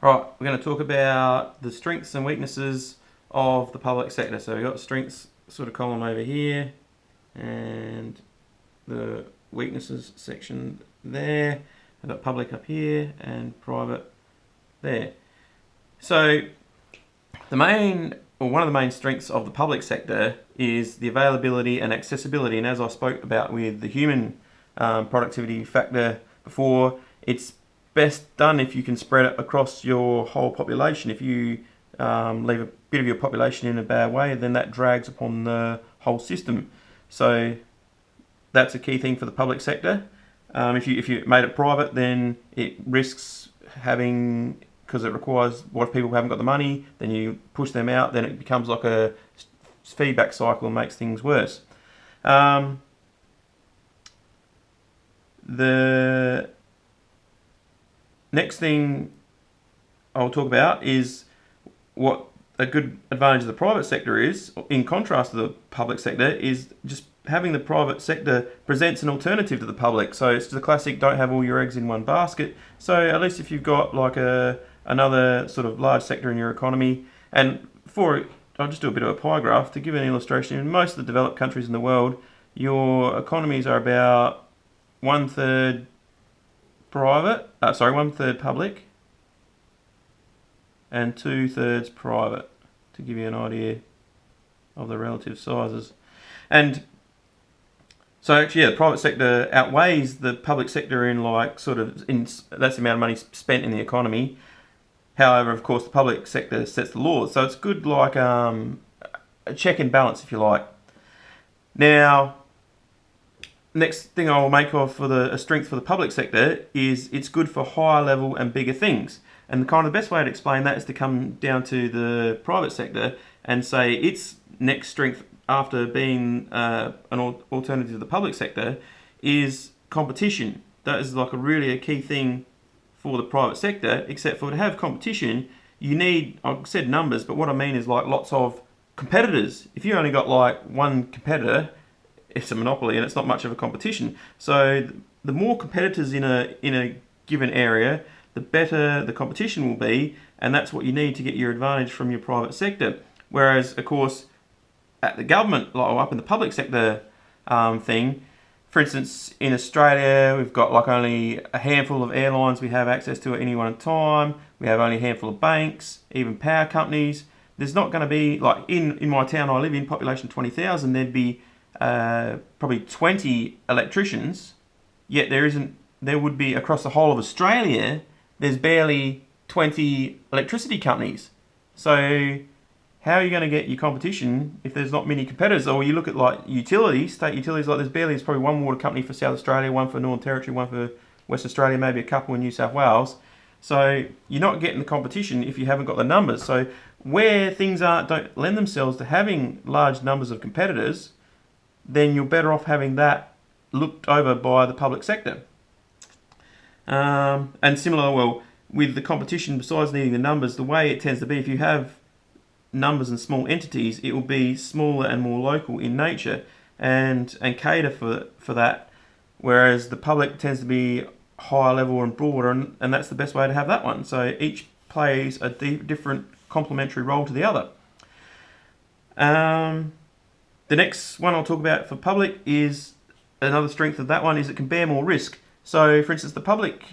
Right, we're going to talk about the strengths and weaknesses of the public sector. So we've got strengths sort of column over here and the weaknesses section there. I've got public up here and private there. So one of the main strengths of the public sector is the availability and accessibility. And as I spoke about with the human productivity factor before, it's best done if you can spread it across your whole population. If you leave a bit of your population in a bad way, then that drags upon the whole system. So that's a key thing for the public sector. If you made it private, then it risks having, because it requires, what if people haven't got the money, then you push them out, then it becomes like a feedback cycle and makes things worse. The next thing I'll talk about is what a good advantage of the private sector is, in contrast to the public sector, is just having the private sector presents an alternative to the public. So it's the classic, don't have all your eggs in one basket. So at least if you've got like another sort of large sector in your economy, and I'll just do a bit of a pie graph to give an illustration. In most of the developed countries in the world, your economies are about one third public and 2/3 private, to give you an idea of the relative sizes. And so actually, yeah, the private sector outweighs the public sector that's the amount of money spent in the economy. However, of course, the public sector sets the laws, so it's good, like a check and balance, if you like. Now, next thing I'll make of for a strength for the public sector is it's good for higher level and bigger things. And the best way to explain that is to come down to the private sector and say its next strength after being an alternative to the public sector is competition. That is like really a key thing for the private sector, except for to have competition, you need, I've said numbers, but what I mean is like lots of competitors. If you only got like one competitor, it's a monopoly and it's not much of a competition. So the more competitors in a given area, the better the competition will be, and that's what you need to get your advantage from your private sector. Whereas, of course, at the government, or up in the public sector thing, for instance, in Australia, we've got like only a handful of airlines we have access to at any one time. We have only a handful of banks, even power companies. There's not going to be, like in my town I live in, population 20,000, there'd be probably 20 electricians, yet there would be across the whole of Australia, there's barely 20 electricity companies. So how are you going to get your competition if there's not many competitors? Or you look at like utilities, state utilities, like there's probably one water company for South Australia, one for Northern Territory, one for West Australia, maybe a couple in New South Wales. So you're not getting the competition if you haven't got the numbers. So where things don't lend themselves to having large numbers of competitors, then you're better off having that looked over by the public sector. And similar, with the competition, besides needing the numbers, the way it tends to be, if you have numbers and small entities, it will be smaller and more local in nature and cater for that, whereas the public tends to be higher level and broader, and that's the best way to have that one. So each plays a different complementary role to the other. The next one I'll talk about for public is another strength of that one is it can bear more risk. So, for instance, the public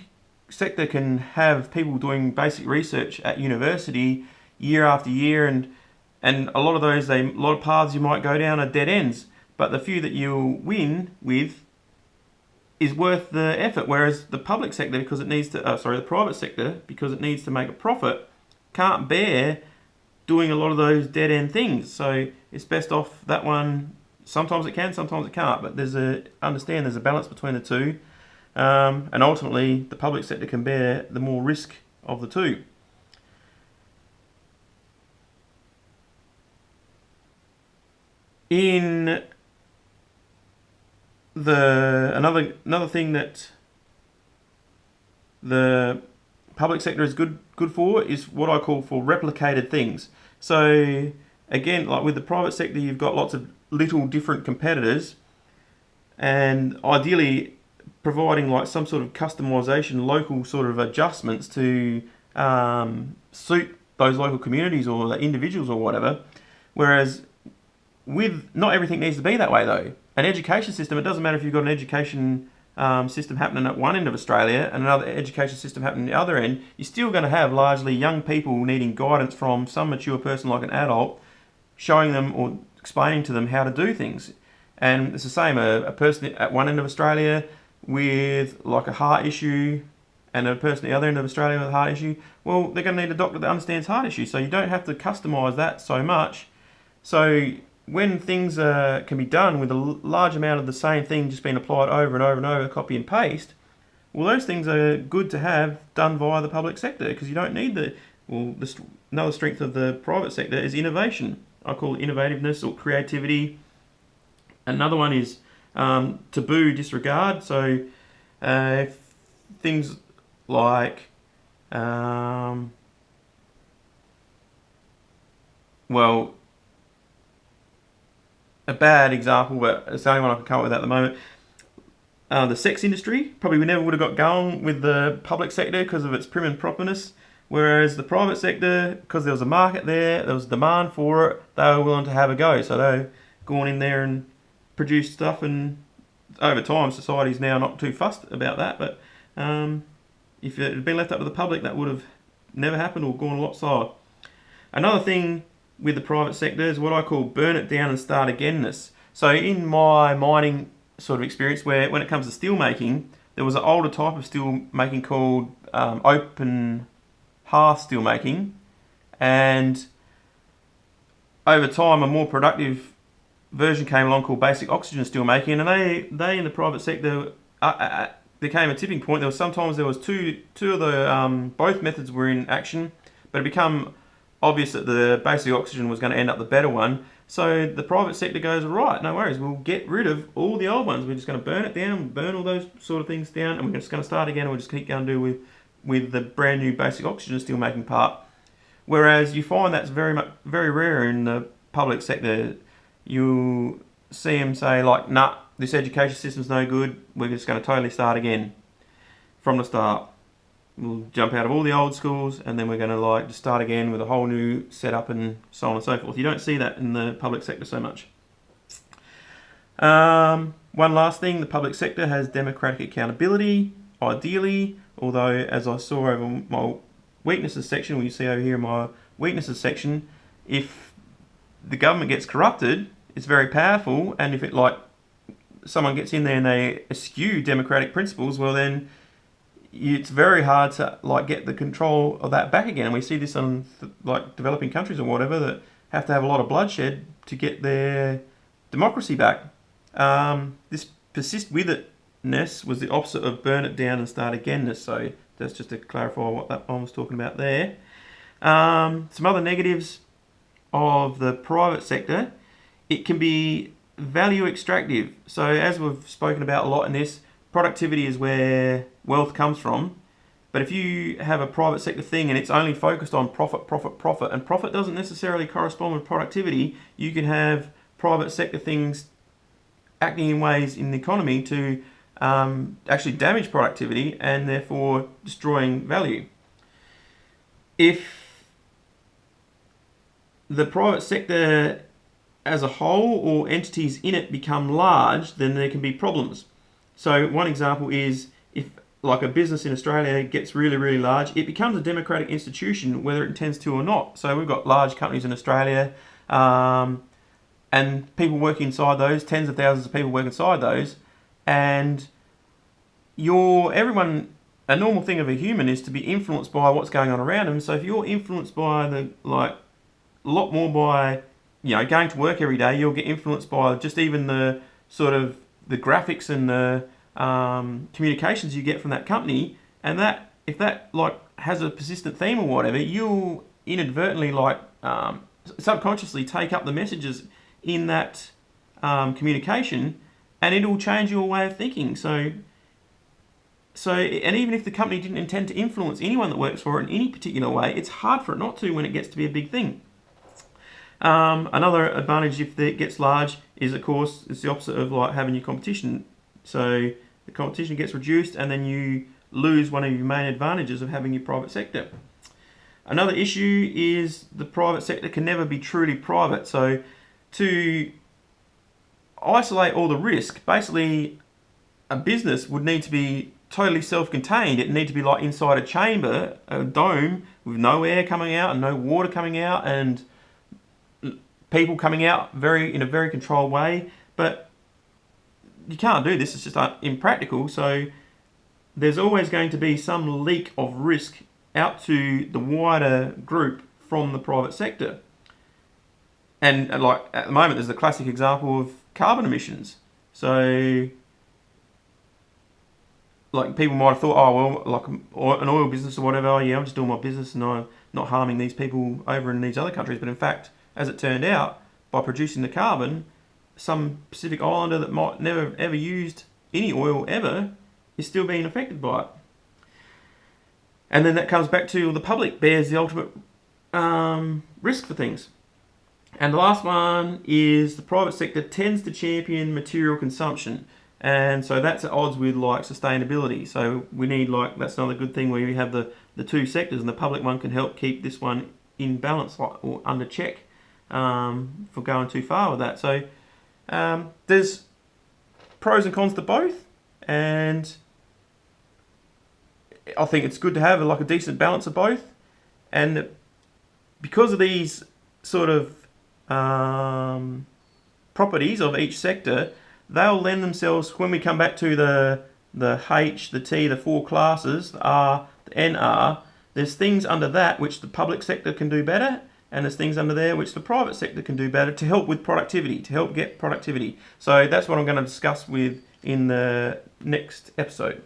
sector can have people doing basic research at university year after year, and a lot of those, a lot of paths you might go down are dead ends. But the few that you'll win with is worth the effort. Whereas the public sector, because it needs to, the private sector, because it needs to make a profit, can't bear doing a lot of those dead end things. So it's best off that one. Sometimes it can, sometimes it can't. But there's a balance between the two. And ultimately, the public sector can bear the more risk of the two. In another thing that the public sector is good for is what I call for replicated things. So again, like with the private sector, you've got lots of little different competitors, and ideally providing like some sort of customization, local sort of adjustments to suit those local communities or the individuals or whatever. Whereas with not everything needs to be that way though. An education system, it doesn't matter if you've got an education system happening at one end of Australia and another education system happening at the other end, you're still going to have largely young people needing guidance from some mature person like an adult, showing them or explaining to them how to do things. And it's the same, a person at one end of Australia with like a heart issue and a person at the other end of Australia with a heart issue, well, they're going to need a doctor that understands heart issues. So you don't have to customise that so much. So when things can be done with a large amount of the same thing just being applied over and over and over, copy and paste, well, those things are good to have done via the public sector because you don't need another strength of the private sector is innovation. I call it innovativeness or creativity. Another one is taboo disregard. So things like, well, a bad example, but it's the only one I can come up with at the moment. The sex industry, probably we never would have got going with the public sector because of its prim and properness. Whereas the private sector, because there was a market there was demand for it, they were willing to have a go. So they've gone in there and produced stuff, and over time, society's now not too fussed about that. But if it had been left up to the public, that would have never happened or gone a lot slower. Another thing with the private sector is what I call burn it down and start againness. So in my mining sort of experience, where when it comes to steel making, there was an older type of steel making called open hearth steel making, and over time a more productive version came along called basic oxygen steel making, and they in the private sector became a tipping point. Sometimes there was two of the both methods were in action, but it became obvious that the basic oxygen was going to end up the better one. So the private sector goes, right, no worries, we'll get rid of all the old ones. We're just going to burn it down, burn all those sort of things down, and we're just going to start again, and we'll just keep going to do with the brand new basic oxygen steel making part. Whereas you find that's very rare in the public sector. You'll see them say like, nah, this education system's no good, we're just going to totally start again from the start. We'll jump out of all the old schools and then we're going to just start again with a whole new setup and so on and so forth. You don't see that in the public sector so much. One last thing, the public sector has democratic accountability, ideally, although as I saw over my weaknesses section, what you see over here in my weaknesses section, if the government gets corrupted, it's very powerful, and if someone gets in there and they eschew democratic principles, well then it's very hard to get the control of that back again. And we see this on developing countries or whatever that have to have a lot of bloodshed to get their democracy back. This persist with itness was the opposite of burn it down and start againness. So that's just to clarify what that one was talking about there. Some other negatives of the private sector, it can be value extractive. So as we've spoken about a lot in this, productivity is where wealth comes from. But if you have a private sector thing and it's only focused on profit, and profit doesn't necessarily correspond with productivity, you can have private sector things acting in ways in the economy to actually damage productivity and therefore destroying value. If the private sector as a whole or entities in it become large, then there can be problems. So one example is if a business in Australia gets really, really large, it becomes a democratic institution whether it intends to or not. So we've got large companies in Australia and people work inside those, tens of thousands of people work inside those, and a normal thing of a human is to be influenced by what's going on around them. So if you're influenced by a lot more by going to work every day, you'll get influenced by just even the sort of the graphics and the communications you get from that company, and that if that has a persistent theme or whatever, you'll inadvertently subconsciously take up the messages in that communication, and it'll change your way of thinking. So and even if the company didn't intend to influence anyone that works for it in any particular way, it's hard for it not to when it gets to be a big thing. Another advantage if it gets large is, of course, it's the opposite of having your competition. So the competition gets reduced and then you lose one of your main advantages of having your private sector. Another issue is the private sector can never be truly private. So to isolate all the risk, basically a business would need to be totally self-contained. It would need to be like inside a chamber, a dome, with no air coming out and no water coming out and people coming out in a very controlled way. But you can't do this, it's just impractical. So there's always going to be some leak of risk out to the wider group from the private sector. And like at the moment, there's the classic example of carbon emissions. So like people might have thought, oh well, like an oil business or whatever, oh yeah, I'm just doing my business and I'm not harming these people over in these other countries. But in fact, as it turned out, by producing the carbon, some Pacific Islander that might never ever used any oil ever is still being affected by it. And then that comes back to the public bears the ultimate risk for things. And the last one is the private sector tends to champion material consumption. And so that's at odds with like sustainability. So we need that's another good thing where we have the two sectors, and the public one can help keep this one in balance or under check for going too far with that. So there's pros and cons to both, and I think it's good to have like a decent balance of both. And because of these sort of properties of each sector, they'll lend themselves, when we come back to the H, the T, the four classes, the R, the NR, there's things under that which the public sector can do better, and there's things under there which the private sector can do better to help with productivity, to help get productivity. So that's what I'm going to discuss in the next episode.